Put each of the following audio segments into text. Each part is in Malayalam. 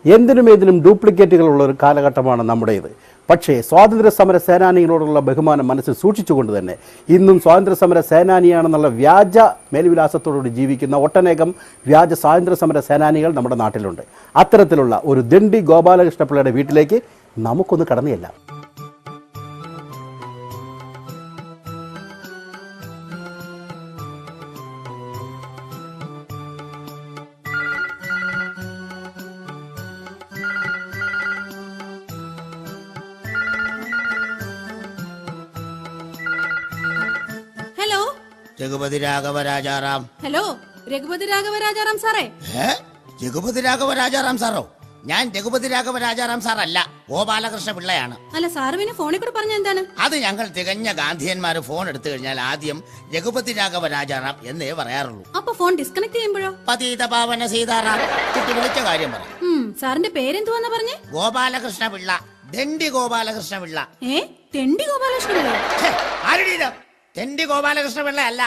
എന്തിനും ഏതിനും ഡ്യൂപ്ലിക്കേറ്റുകളുള്ള ഒരു കാലഘട്ടമാണ് നമ്മുടേത്. പക്ഷേ സ്വാതന്ത്ര്യ സമര സേനാനികളോടുള്ള ബഹുമാനം മനസ്സിൽ സൂക്ഷിച്ചുകൊണ്ട് തന്നെ ഇന്നും സ്വാതന്ത്ര്യ സമര സേനാനിയാണെന്നുള്ള വ്യാജ മേൽവിലാസത്തോടുകൂടി ജീവിക്കുന്ന ഒട്ടനേകം വ്യാജ സ്വാതന്ത്ര്യ സമര സേനാനികൾ നമ്മുടെ നാട്ടിലുണ്ട്. അത്തരത്തിലുള്ള ഒരു ദണ്ഡി ഗോപാലകൃഷ്ണപിള്ളയുടെ വീട്ടിലേക്ക് നമുക്കൊന്ന് കടന്നുചെല്ലാം. രഘുപതി രാഘവ രാജാറാം. ഹലോ, രഘുപതി രാഘവ രാജാറാം സാറേ. രഘുപതി രാഘവ രാജാറാം സാറോ? ഞാൻ രഘുപതി രാഘവ രാജാറാം സാറല്ല, ഗോപാലകൃഷ്ണ പിള്ളയാണ്. അല്ല, സാറ് പിന്നെ ഫോണിൽ കൂടെ പറഞ്ഞ എന്താണ്? അത് ഞങ്ങൾ തികഞ്ഞ ഗാന്ധിയന്മാര് ഫോൺ എടുത്തു കഴിഞ്ഞാൽ ആദ്യം രഘുപതി രാഘവ രാജാറാം എന്നേ പറയാറുള്ളൂ. അപ്പൊ ഫോൺ ഡിസ്കണക്ട് ചെയ്യുമ്പോഴോ? പതീത പാവന സീതാറാം. കുട്ടി വിളിച്ച കാര്യം പറ. സാറിന്റെ പേരെന്തുവാന്നാ പറഞ്ഞേ? ഗോപാലകൃഷ്ണ പിള്ള, ദണ്ഡി ഗോപാലകൃഷ്ണ പിള്ള. തെണ്ടി ഗോപാലകൃഷ്ണ പിള്ള? ആരുടെ? ദണ്ഡി ഗോപാലകൃഷ്ണ പിള്ള അല്ല,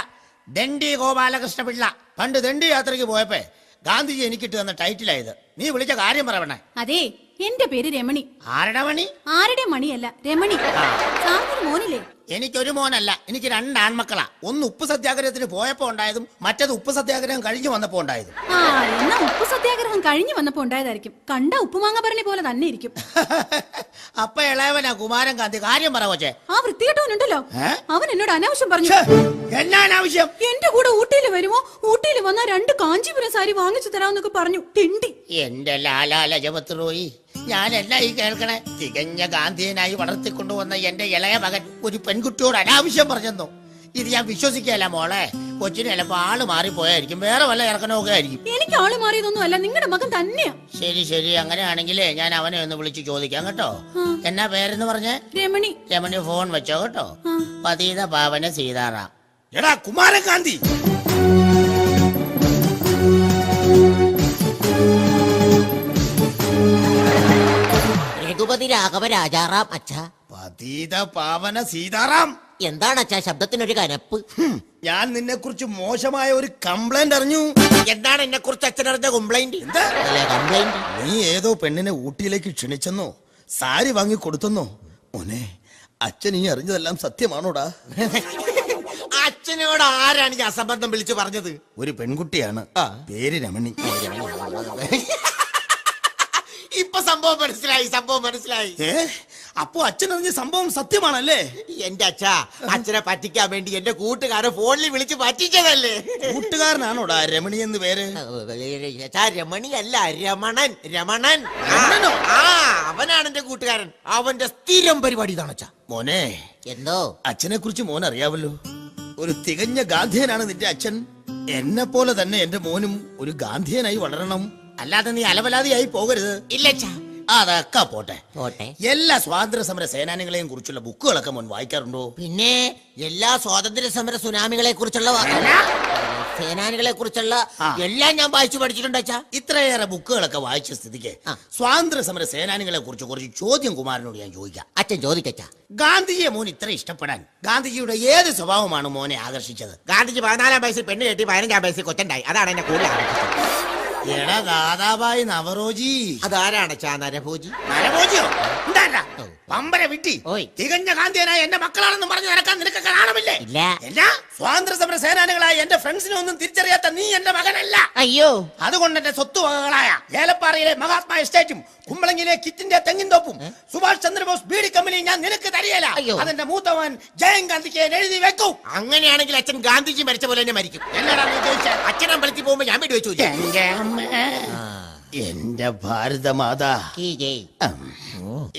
ദണ്ഡി ഗോപാലകൃഷ്ണ പിള്ള. പണ്ട് ദണ്ഡി യാത്രയ്ക്ക് പോയപ്പോ ഗാന്ധിജി എനിക്കിട്ട് തന്ന ടൈറ്റിലായത്. നീ വിളിച്ച കാര്യം പറയണേ. അതെ, എന്റെ പേര് രമണി. ആരുടെ മണി? ആരുടെ മണിയല്ല, രമണി. സാറിന് മോനില്ലേ? എനിക്കൊരു മോനല്ല, എനിക്ക് 2 ആൺമക്കളാ. ഒന്ന് ഉപ്പ് സത്യാഗ്രഹത്തിന് പോയപ്പോ ഉണ്ടായതും മറ്റത് ഉപ്പ് സത്യാഗ്രഹം കഴിഞ്ഞു വന്നപ്പോ ഉണ്ടായതും. എന്നാ ഉപ്പ് സത്യാഗ്രഹം കഴിഞ്ഞു വന്നപ്പോ ഉണ്ടായതായിരിക്കും. കണ്ട ഉപ്പുമാങ്ങ പറഞ്ഞ പോലെ തന്നെ ഇരിക്കും. അപ്പൊ ഇളയവനാ കുമാരൻ ഗാന്ധി. കാര്യം പറ കൊച്ചേ. ആ വൃത്തികെട്ടവനുണ്ടല്ലോ, അവൻ എന്നോട് അനാവശ്യം പറഞ്ഞു. എന്നാ അനാവശ്യം? എന്റെ കൂടെ ഊട്ടിയിൽ വരുമോ, ഊട്ടിയിൽ വന്ന 2 കാഞ്ചീപുരം സാരി വാങ്ങിച്ചു തരാമെന്നൊക്കെ പറഞ്ഞു. തെണ്ടി. എന്റെ ലാലാലജപത്ത് റോയി, ഞാനല്ല ഈ കേൾക്കണേ. തികഞ്ഞ ഗാന്ധിയനായി വളർത്തിക്കൊണ്ടുവന്ന എന്റെ ഇളയ മകൻ ഒരു പെൺകുട്ടിയോട് അനാവശ്യം പറഞ്ഞെന്നോ? ഇത് ഞാൻ വിശ്വസിക്കല്ല മോളെ. കൊച്ചിന് ചിലപ്പോ ആള് മാറിപ്പോയായിരിക്കും, വേറെ വല്ല ഇറക്കണമൊക്കെ ആയിരിക്കും. എനിക്ക് ആള് മാറിയതൊന്നും അല്ല, നിങ്ങളുടെ മകൻ തന്നെയാ. ശരി, അങ്ങനെയാണെങ്കിലേ ഞാൻ അവനെ ഒന്ന് വിളിച്ച് ചോദിക്കാം കേട്ടോ. എന്നാ പേരെന്ന് പറഞ്ഞേ? രമണി. രമണി ഫോൺ വെച്ചോ കേട്ടോ. പതീത പാവന സീതാറാം. എടാ കുമാരൻ ഗാന്ധി. രഘുപതി രാഘവ രാജാറാം. അച്ഛാ. പതീത പാവന സീതാറാം. എന്താണ് അച്ഛാ ശബ്ദത്തിനൊരു കനപ്പ്? ഞാൻ നിന്നെ കുറിച്ച് മോശമായ ഒരു കംപ്ലൈന്റ് അറിഞ്ഞു. എന്താണ് എന്നെ കുറിച്ച് അച്ഛനറിഞ്ഞ കംപ്ലൈന്റ്? കംപ്ലൈന്റ്? നീ ഏതോ പെണ്ണിനെ ഊട്ടിയിലേക്ക് ക്ഷണിച്ചെന്നോ, സാരി വാങ്ങി കൊടുത്തെന്നോ? മോനെ, അച്ഛൻ ഈ അറിഞ്ഞതെല്ലാം സത്യമാണോടാ? അച്ഛനോട് ആരാണ് ഈ അസംബന്ധം വിളിച്ചു പറഞ്ഞത്? ഒരു പെൺകുട്ടിയാണ്, പേര് രമണി. ഇപ്പൊ സംഭവം മനസ്സിലായി. അപ്പൊ അച്ഛനറിഞ്ഞ സംഭവം സത്യമാണല്ലേ? എന്റെ അച്ഛനെ പറ്റിക്കാൻ വേണ്ടി എന്റെ കൂട്ടുകാരെ ഫോണിൽ വിളിച്ച് പറ്റിച്ചതല്ലേ? കൂട്ടുകാരനാണോടാ രമണി എന്ന് പേര്? രമണി അല്ല, രമണൻ. അവനാണ് എന്റെ കൂട്ടുകാരൻ. അവന്റെ സ്ഥിരം പരിപാടി ഇതാണ് അച്ഛാ. മോനെ, എന്തോ? അച്ഛനെ കുറിച്ച് മോൻ അറിയാവല്ലോ. ഒരു തികഞ്ഞ ഗാന്ധിയനാണ് നിന്റെ അച്ഛൻ. എന്നെ പോലെ തന്നെ എന്റെ മോനും ഒരു ഗാന്ധിയനായി വളരണം. അല്ലാതെ നീ അലവലാതിയായി പോകരുത്. ഇല്ല അച്ഛാ. അതൊക്കെ പോട്ടെ. പോട്ടെ. എല്ലാ സ്വാതന്ത്ര്യ സമര സേനാനികളെയും കുറിച്ചുള്ള ബുക്കുകളൊക്കെ മോൻ വായിക്കാറുണ്ടോ? പിന്നെ എല്ലാ സ്വാതന്ത്ര്യ സമര സുനാമികളെ കുറിച്ചുള്ള സേനാനികളെ കുറിച്ചുള്ള എല്ലാം ഞാൻ വായിച്ചു പഠിച്ചിട്ടുണ്ട് അച്ഛാ. ഇത്രയേറെ ബുക്കുകളൊക്കെ വായിച്ച സ്ഥിതിക്ക് സ്വാതന്ത്ര്യ സമര സേനാനികളെ കുറിച്ച് കുറച്ച് ചോദ്യം കുമാരനോട് ഞാൻ ചോദിക്കാം. അച്ഛൻ ചോദിക്കച്ചാ. ഗാന്ധിജിയെ മോൻ ഇത്ര ഇഷ്ടപ്പെടാൻ ഗാന്ധിജിയുടെ ഏത് സ്വഭാവമാണ് മോനെ ആകർഷിച്ചത്? ഗാന്ധിജി 14-ാം വയസ്സിൽ പെണ്ണ് കെട്ടി 15-ാം വയസ്സിൽ കൊച്ചുണ്ടായി. അതാണ് എന്നെ കൂടുതൽ ആകർഷിച്ചത്. എടാ ദാദാബായി നവറോജി. അതാരാണ് നരഭോജി? നരഭോജിയോ? പമ്പര വിട്ടി. തികഞ്ഞ ഗാന്ധിയനായ എന്റെ മക്കളാണെന്നും പറഞ്ഞു നടക്കാൻ നിനക്ക് കാണാമില്ലേ? ഇല്ല. സ്വാതന്ത്ര്യ സമര സേനാനികളായ എന്റെ ഫ്രണ്ട്സിനെ ഒന്നും തിരിച്ചറിയാത്ത നീ എന്റെ മകനല്ല. അയ്യോ. അതുകൊണ്ട് എന്റെ സ്വത്തുവകകളായ ഏലപ്പാറയിലെ മഹാത്മാ എസ്റ്റേറ്റും കുമ്പളങ്ങിലെ കിറ്റിന്റെ തെങ്ങിൻതോപ്പും സുഭാഷ് ചന്ദ്രബോസ് ബീഡി കമ്പനി ഞാൻ നിനക്ക് തരികയില്ല. അതെന്റെ മൂത്തവൻ ജയൻ ഗാന്ധിക്ക് എഴുതി വെക്കൂ. അങ്ങനെയാണെങ്കിൽ അച്ഛൻ ഗാന്ധിജി മരിച്ച പോലെ തന്നെ മരിക്കും. എന്നാടാ നീ ചോദിച്ചത്? അച്ഛൻ അമ്പലത്തിൽ പോകുമ്പോ ഞാൻ വെടി വെച്ചു. എന്റെ ഭാരതമാതാ,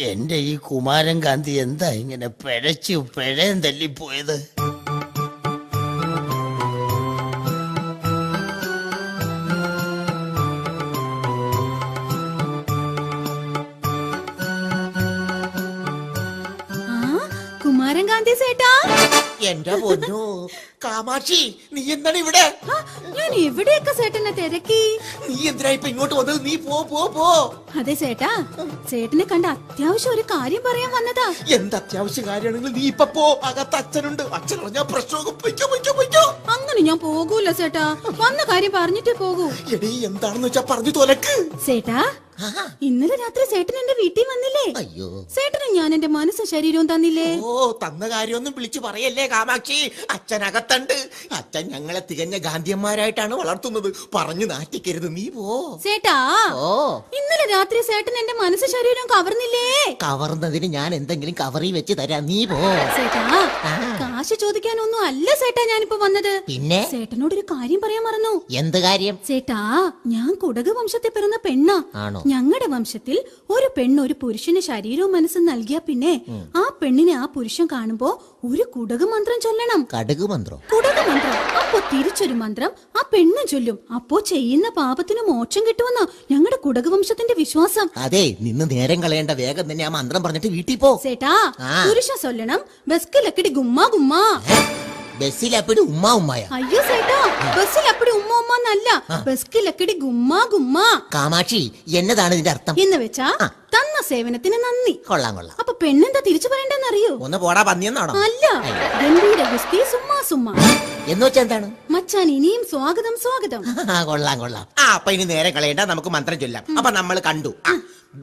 എന്റെ ഈ കുമാരൻ ഗാന്ധി എന്താ ഇങ്ങനെ പിഴയും തല്ലിപ്പോയത്? കുമാരൻ ഗാന്ധി സേട്ടാ. എന്റെ പൊന്നു കാമാക്ഷി, നീ എന്താണ് ഇവിടെ? ഞാൻ എവിടെയൊക്കെ സേട്ടനെ തിരക്കി. നീ എന്തിനാ ഇപ്പൊ ഇങ്ങോട്ട് വന്നത്? നീ പോ. അതെ സേട്ടാ, ചേട്ടനെ കണ്ട അത്യാവശ്യം ഒരു കാര്യം പറയാൻ വന്നതാ. എന്ത് അത്യാവശ്യ കാര്യമാണെങ്കിലും നീ ഇപ്പൊ പോ. അകത്ത് അച്ഛനുണ്ട്. അച്ഛൻ പറഞ്ഞാ പ്രശ്നമൊക്കെ പൊയ്ക്കോ. അങ്ങനെ ഞാൻ പോകൂല സേട്ടാ, വന്ന കാര്യം പറഞ്ഞിട്ടേ പോകൂ. എടീ, എന്താണെന്ന് വെച്ചാ പറഞ്ഞു തോലക്ക്. സേട്ടാ, ഇന്നലെ രാത്രി സേട്ടൻ എന്റെ വീട്ടിൽ വന്നില്ലേ? അയ്യോ. സേട്ടന് ഞാൻ എന്റെ മനസ്സും ശരീരവും തന്നില്ലേ? ഓ, തന്ന കാര്യമൊന്നും വിളിച്ചു പറയല്ലേ കാമാക്ഷി. അച്ഛനകത്തുണ്ട്. അച്ഛൻ ഞങ്ങളെ തികഞ്ഞ ഗാന്ധിയന്മാരായിട്ടാണ് വളർത്തുന്നത്. പറഞ്ഞു നാറ്റിക്കരുത്, നീ പോ. സേട്ടാ, ഓ, ഇന്നലെ രാത്രി സേട്ടൻ എന്റെ മനസ്സും ശരീരവും കവർന്നില്ലേ? കവർന്നതിന് ഞാൻ എന്തെങ്കിലും കവറി വെച്ച് തരാം, നീ പോ. സേട്ടാ, കാശ് ചോദിക്കാനൊന്നും അല്ല സേട്ടാ ഞാനിപ്പോ വന്നത്. പിന്നെ സേട്ടനോടൊരു കാര്യം പറയാൻ മറന്നു. എന്ത് കാര്യം? സേട്ടാ, ഞാൻ കുടക് വംശത്തിൽ പിറന്ന പെണ്ണാ. ആണോ? ഞങ്ങളുടെ വംശത്തിൽ ഒരു പെണ്ണ് ഒരു പുരുഷന് ശരീരവും മനസ്സും നൽകിയ പിന്നെ ആ പെണ്ണിനെ ആ പുരുഷൻ കാണുമ്പോ ഒരു കുടക് മന്ത്രം ചൊല്ലണം. കടുക് മന്ത്രം? കുടക് മന്ത്രം. അപ്പോ തിരിച്ചൊരു മന്ത്രം ആ പെണ്ണ് ചൊല്ലും. അപ്പോ ചെയ്യുന്ന പാപത്തിന് മോക്ഷം കിട്ടുമെന്നാ ഞങ്ങളുടെ കുടക് വംശത്തിന്റെ വിശ്വാസം. അതെ, നിന്ന് നേരം കളയേണ്ട, വേഗം തന്നെ ആ മന്ത്രം പറഞ്ഞിട്ട് വീട്ടിൽ പോ. സേട്ടാ, പുരുഷൻ ചൊല്ലണം ബസ്കിലക്കടി ഗുമ്മാ ഗുമ്മാ. ബസ്സിലെപ്പടി ഉമ്മ ഉമ്മയ? അയ്യോ സേട്ടാ, ബസ്സിൽ അപ്പടി ഉമ്മ ഉമ്മ എന്നല്ല, ബസ്കിലക്കടി ഗുമ്മാ ഗുമ്മാ. കാമാക്ഷി, എന്നതാണ് ഇതിന്റെ അർത്ഥം? എന്ന് വെച്ചാ തന്ന സേവനത്തിന് നന്ദി. കൊള്ളാം കൊള്ളാം. അപ്പൊ പെണ്ണെന്താ തിരിച്ചു പറയണ്ടെന്നറിയോ? ഒന്ന് പോടാ പന്നിയെന്നാണോ? അല്ല, ഗംഭീര ഗുസ്തി സുമ്മാ സുമ്മാ. എന്ന് വെച്ചാ എന്താണ്? മച്ചാൻ ഇനിയും സ്വാഗതം സ്വാഗതം. കൊള്ളാം കൊള്ളാം. അപ്പൊ ഇനി നേരെ കളയണ്ട, നമുക്ക് മന്ത്രം ചൊല്ലാം. അപ്പൊ നമ്മൾ കണ്ടു.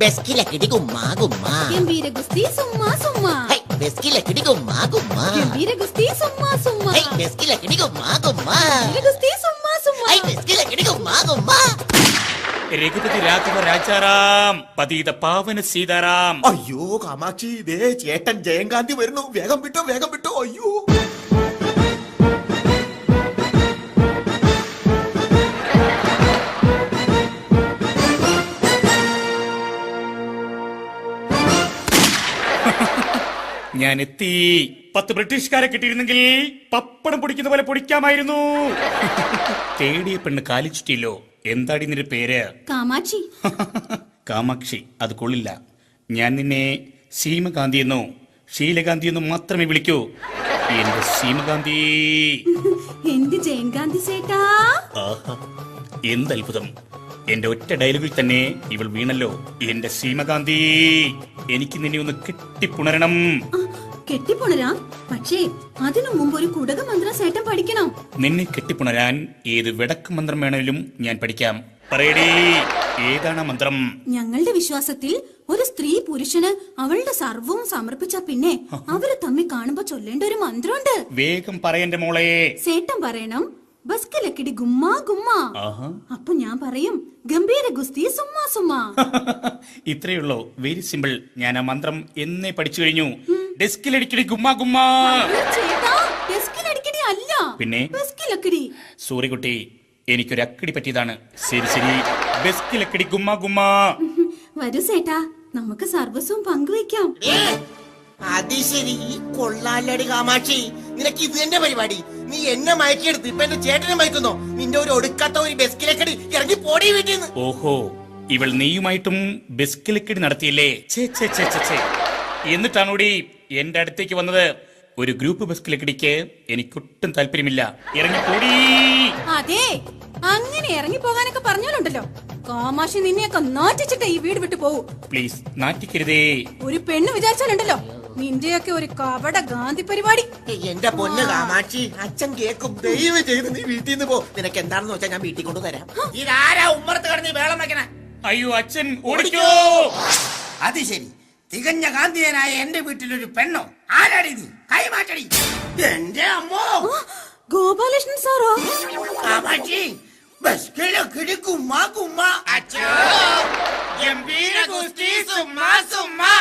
ബെസ്കിലക്കിടി ഗുമ്മാ ഗുമ്മാ. ഗംഭീര ഗുസ്തി സുമ്മാ സുമ്മാ. ബെസ്കിലക്കിടി ഗുമ്മാ ഗുമ്മാ. ഗംഭീര ഗുസ്തി സുമ്മാ സുമ്മാ. ബെസ്കിലക്കിടി ഗുമ്മാ ഗുമ്മാ. ഗംഭീര ഗുസ്തി സുമ്മാ സുമ്മാ. ബെസ്കിലക്കിടി ഗുമ്മാ ഗുമ്മാ. രഘുപതി രാഘവ രാജാറാം, പതീത പാവന സീതാറാം. അയ്യോ കാമാക്ഷി, ദേ ചേട്ടൻ ജയകാന്തി വരുന്നു. വേഗം വിട്ടോ, വേഗം വിട്ടോ. അയ്യോ. ഞാൻ എത്തി. 10 ബ്രിട്ടീഷുകാരെ കിട്ടിയിരുന്നെങ്കിൽ പപ്പടം പൊടിക്കുന്ന പോലെ പൊടിക്കാമായിരുന്നു. തേടിയ പെണ്ണ് കാലിച്ചിട്ടില്ലോ. എന്താടി നിന്റെ പേര്? കാമാക്ഷി. കാമാക്ഷി, അത് കൊള്ളില്ല. ഞാൻ നിന്നെ സീമകാന്തി എന്നോ ശീലകാന്തി എന്നോ മാത്രമേ വിളിക്കൂ. എന്റെ സീമകാന്തി. എന്റെ ജയകാന്തി സേട്ടാ. ആഹാ, എന്ത് അത്ഭുതം! എന്റെ ഒറ്റ ഡയലോഗിൽ തന്നെ ഇവൾ വീണല്ലോ. എന്റെ സീമകാന്തി, എനിക്ക് നിന്നെ ഒന്ന് കെട്ടിപ്പുണരണം. കെട്ടിപ്പുണരാം, പക്ഷേ അതിനു മുമ്പ് ഒരു കുടക മന്ത്രം സേട്ടൻ പഠിക്കണം. നിന്നെ കെട്ടിപ്പുണരാൻ ഏത് വിടക്ക് മന്ത്രം വേണേലും ഞാൻ പഠിക്കാം. പറയടി, ഏതാണ് മന്ത്രം? ഞങ്ങളുടെ വിശ്വാസത്തിൽ ഒരു സ്ത്രീ പുരുഷന് അവളുടെ സർവവും സമർപ്പിച്ച പിന്നെ അവര് തമ്മിൽ കാണുമ്പോ ചൊല്ലേണ്ട ഒരു മന്ത്രമുണ്ട്. വേഗം പറയന്റെ മോളെ. സേട്ടൻ പറയണം ബസ്കിലക്കിടി ഗുമ്മാ ഗുമ്മാ. അപ്പൊ ഞാൻ പറയും ഗംഭീര ഗുസ്തി സുമ്മാ സുമ്മാ. ഇത്രയുള്ളൂ, വെരി സിമ്പിൾ. ഞാൻ ആ മന്ത്രം എന്നേ പഠിച്ചു കഴിഞ്ഞു. ഡെസ്കിലടിക്കടി ഗുമ്മാ ഗുമ്മാ. ചേട്ടാ, ഡെസ്കിലടിക്കടി അല്ല, പിന്നെ ബസ്കിലക്കിടി. സോറി കുട്ടി, എനിക്കൊരു അക്കടി പറ്റിയതാണ്. ശരി ശരി, ബെസ്കിലക്കടി ഗുമ്മാ ഗുമ്മാ. വരൂ സേട്ടാ, നമുക്ക് സർവസ്വം പങ്കുവെക്കാം. അതിശരി, കൊള്ളാലടി കാമാക്ഷി. നിനക്ക് ഇത് തന്നെ പരിപാടി. നീ എന്നെ മയക്കിയെടുത്ത് ഇപ്പൊ എന്റെ ചേട്ടനെ മയക്കുന്നോ? നിന്റെ ഒരു ഒടുക്കാത്ത ഒരു ബെസ്കിലക്കടി ഇറങ്ങി പോടി വീട്ടിൽ നിന്ന്. ഓഹോ, ഇവൾ നീയുമായിട്ടും ബെസ്കിലക്കടി നടത്തിയില്ലേ? എന്നിട്ടാണോടി എന്റെ അടുത്തേക്ക് വന്നത്? ഒരു ഗ്രൂപ്പ് ബെസ്കിലക്കടിക്ക് എനിക്കൊട്ടും താല്പര്യമില്ല. ഇറങ്ങിപ്പോടി. അതെ, അങ്ങനെ ഇറങ്ങി പോകാനൊക്കെ പറഞ്ഞാലുണ്ടല്ലോ, കാമാക്ഷി നിന്നെയൊക്കെ നാറ്റിച്ചിട്ട് ഈ വീട് വിട്ടു പോവൂ. പ്ലീസ്, നാറ്റിക്കരുതേ. ഒരു പെണ്ണ് വിചാരിച്ചാലുണ്ടല്ലോ, നിന്റെയൊക്കെ ഒരു കപട ഗാന്ധി പരിപാടി. എന്റെ പൊന്ന് കാമാക്ഷി, അച്ഛൻ കേക്കും. ദയവ് ചെയ്ത് നീ വീട്ടിൽ നിന്ന് പോ. നിനക്ക് എന്താണെന്ന് വെച്ചാൽ ഞാൻ വീട്ടിൽ കൊണ്ടുതരാം. ഇതാരാ ഉമ്മറത്ത് കിടന്ന് വേളം വെക്കണേ? അയ്യോ അച്ഛൻ, ഓടിക്കോ. അത് ശരി, തികഞ്ഞ ഗാന്ധിയനായ എന്റെ വീട്ടിലൊരു പെണ്ണോ? ആരാടി നീ? കൈമാറ്റടി. എന്റെ അമ്മോ, ഗോപാലകൃഷ്ണൻ സാറോ? കാമാക്ഷി, ബസ്കിലക്കിടി ഗുമ്മാ ഗുമ്മാ. അച്ഛോ, ഗംഭീര ഗുസ്തി സുമ്മാ സുമ്മാ.